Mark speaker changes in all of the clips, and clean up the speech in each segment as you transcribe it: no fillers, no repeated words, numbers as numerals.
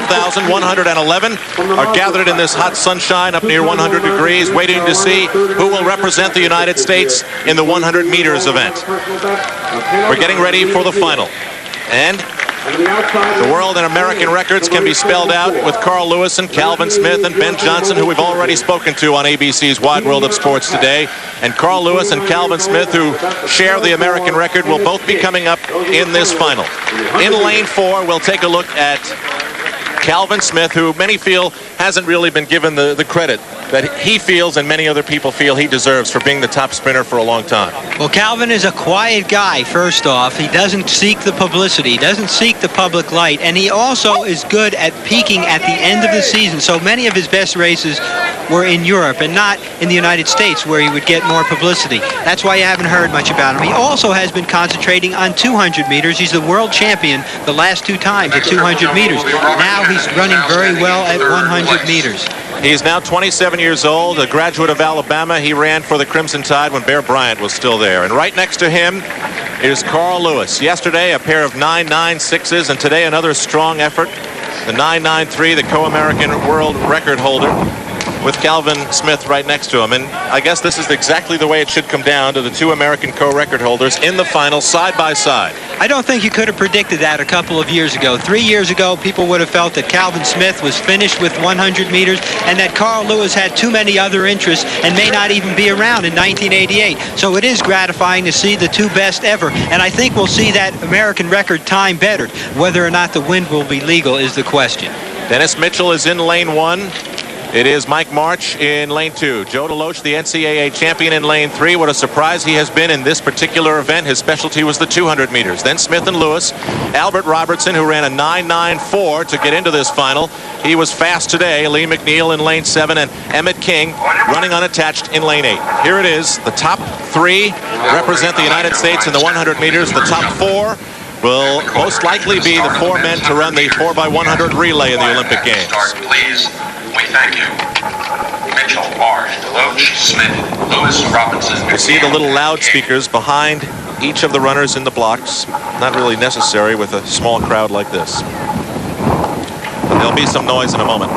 Speaker 1: 12,111 are gathered in this hot sunshine up near 100 degrees, waiting to see who will represent the United States in the 100 meters event. We're getting ready for the final. And the world and American records can be spelled out with Carl Lewis and Calvin Smith and Ben Johnson, who we've already spoken to on ABC's Wide World of Sports today. And Carl Lewis and Calvin Smith, who share the American record, will both be coming up in this final. In lane 4, we'll take a look at Calvin Smith, who many feel hasn't really been given the credit that he feels and many other people feel he deserves for being the top sprinter for a long time.
Speaker 2: Well, Calvin is a quiet guy, first off. He doesn't seek the publicity, he doesn't seek the public light, and he also is good at peaking at the end of the season. So many of his best races were in Europe and not in the United States, where he would get more publicity. That's why you haven't heard much about him. He also has been concentrating on 200 meters. He's the world champion the last 2 times at 200 meters. Now he's running very well at 100 meters.
Speaker 1: He's now 27 years old, a graduate of Alabama. He ran for the Crimson Tide when Bear Bryant was still there. And right next to him is Carl Lewis. Yesterday, a pair of 9.96s, and today another strong effort. The 9.93, the co-American world record holder, with Calvin Smith right next to him. And I guess this is exactly the way it should come down, to the 2 American co-record holders in the final side by side.
Speaker 2: I don't think you could have predicted that a couple of years ago. 3 years ago, people would have felt that Calvin Smith was finished with 100 meters and that Carl Lewis had too many other interests and may not even be around in 1988. So it is gratifying to see the 2 best ever. And I think we'll see that American record time bettered. Whether or not the wind will be legal is the question.
Speaker 1: Dennis Mitchell is in lane 1. It is Mike March in lane 2. Joe DeLoach, the NCAA champion, in lane 3. What a surprise he has been in this particular event. His specialty was the 200 meters. Then Smith and Lewis. Albert Robertson, who ran a 9.94 to get into this final. He was fast today. Lee McNeil in lane 7, and Emmett King running unattached in lane 8. Here it is. The top 3 represent the United States in the 100 meters. The top 4 will most likely be the 4 men to run the 4x100 relay in the Olympic Games.
Speaker 3: Please. We thank you. Mitchell, Marsh, DeLoach, Smith, Lewis, Robinson.
Speaker 1: You see the little loudspeakers behind each of the runners in the blocks. Not really necessary with a small crowd like this. But there'll be some noise in a moment.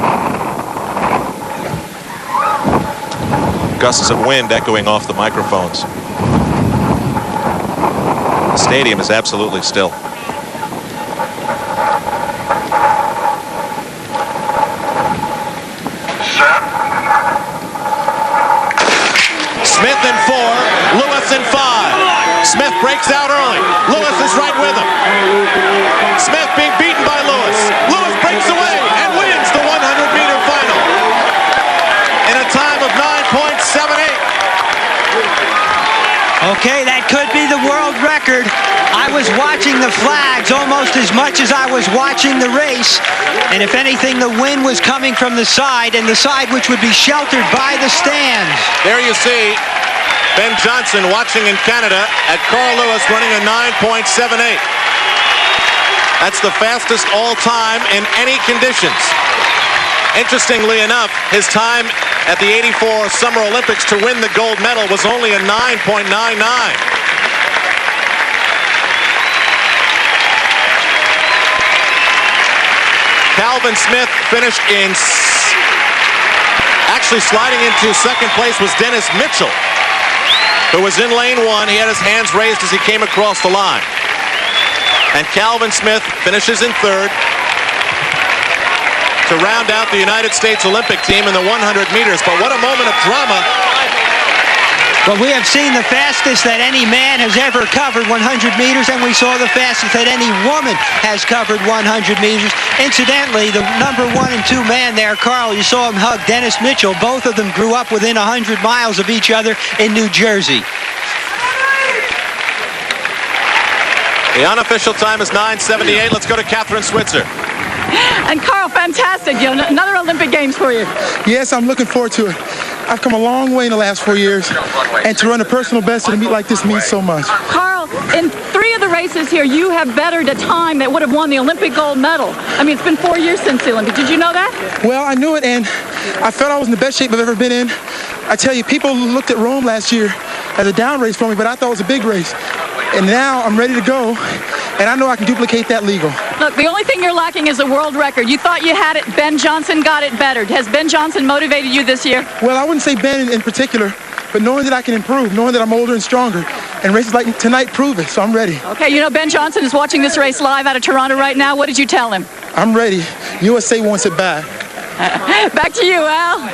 Speaker 1: Gusts of wind echoing off the microphones. The stadium is absolutely still. Smith in 4, Lewis in 5. Smith breaks out early. Lewis is right with him. Smith being beaten by Lewis. Lewis breaks away and wins the 100-meter final in a time of 9.78.
Speaker 2: Okay, that could be the world record. I was watching the flags almost as much as I was watching the race. And if anything, the wind was coming from the side, and the side which would be sheltered by the stands.
Speaker 1: There you see Ben Johnson watching in Canada at Carl Lewis running a 9.78. That's the fastest all time in any conditions. Interestingly enough, his time at the '84 Summer Olympics to win the gold medal was only a 9.99. Calvin Smith finished in, actually sliding into second place was Dennis Mitchell, who was in lane 1. He had his hands raised as he came across the line. And Calvin Smith finishes in 3rd to round out the United States Olympic team in the 100 meters. But what a moment of drama.
Speaker 2: Well, we have seen the fastest that any man has ever covered 100 meters, and we saw the fastest that any woman has covered 100 meters. Incidentally, the number 1 and 2 man there, Carl, you saw him hug Dennis Mitchell. Both of them grew up within 100 miles of each other in New Jersey.
Speaker 1: The unofficial time is 9:78. Let's go to Catherine Switzer.
Speaker 4: And Carl, fantastic. Another Olympic Games for you.
Speaker 5: Yes, I'm looking forward to it. I've come a long way in the last 4 years, and to run a personal best at a meet like this means so much.
Speaker 4: Carl, in 3 of the races here, you have bettered a time that would have won the Olympic gold medal. I mean, it's been 4 years since the Olympics. Did you know that?
Speaker 5: Well, I knew it, and I felt I was in the best shape I've ever been in. I tell you, people looked at Rome last year as a down race for me, but I thought it was a big race. And now I'm ready to go, and I know I can duplicate that legal.
Speaker 4: Look, the only thing you're lacking is a world record. You thought you had it. Ben Johnson got it better. Has Ben Johnson motivated you this year?
Speaker 5: Well, I wouldn't say Ben in particular, but knowing that I can improve, knowing that I'm older and stronger, and races like tonight prove it, so I'm ready.
Speaker 4: Okay, you know Ben Johnson is watching this race live out of Toronto right now. What did you tell him?
Speaker 5: I'm ready. USA wants it back.
Speaker 4: Back to you, Al.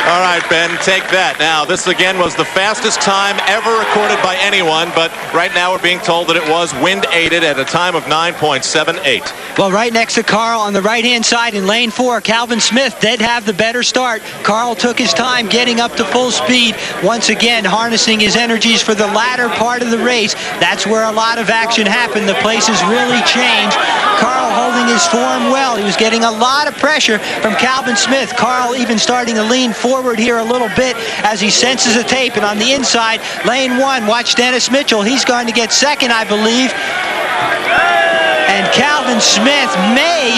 Speaker 1: All right, Ben, take that. Now, this again was the fastest time ever recorded by anyone, but right now we're being told that it was wind-aided at a time of 9.78.
Speaker 2: Well, right next to Carl on the right-hand side in lane 4, Calvin Smith did have the better start. Carl took his time getting up to full speed, once again harnessing his energies for the latter part of the race. That's where a lot of action happened. The places really changed. Carl holding his form well. He was getting a lot of pressure from Calvin Smith. Carl even starting to lean forward here a little bit as he senses a tape. And on the inside, lane 1, watch Dennis Mitchell. He's going to get second, I believe. And Calvin Smith may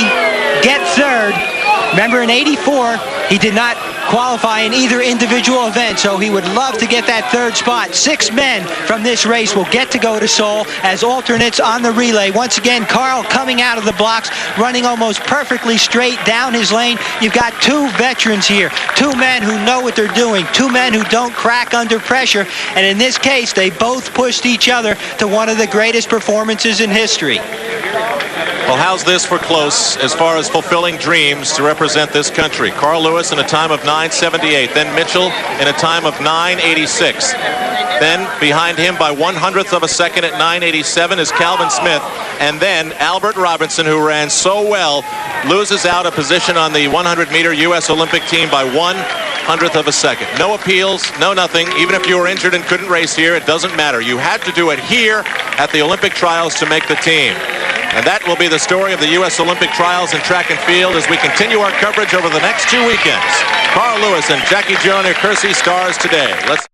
Speaker 2: get third. Remember, in '84, he did not qualify in either individual event, so he would love to get that third spot. 6 men from this race will get to go to Seoul as alternates on the relay. Once again, Carl coming out of the blocks, running almost perfectly straight down his lane. You've got 2 veterans here, 2 men who know what they're doing, 2 men who don't crack under pressure, and in this case, they both pushed each other to one of the greatest performances in history.
Speaker 1: Well, how's this for close as far as fulfilling dreams to represent this country? Carl Lewis in a time of 9:78, then Mitchell in a time of 9:86. Then behind him by 1/100th of a second at 9:87 is Calvin Smith. And then Albert Robinson, who ran so well, loses out a position on the 100-meter U.S. Olympic team by 1/100th of a second. No appeals, no nothing. Even if you were injured and couldn't race here, it doesn't matter. You had to do it here at the Olympic trials to make the team. And that will be the story of the U.S. Olympic trials in track and field as we continue our coverage over the next 2 weekends. Carl Lewis and Jackie Joyner Kersee stars today. Let's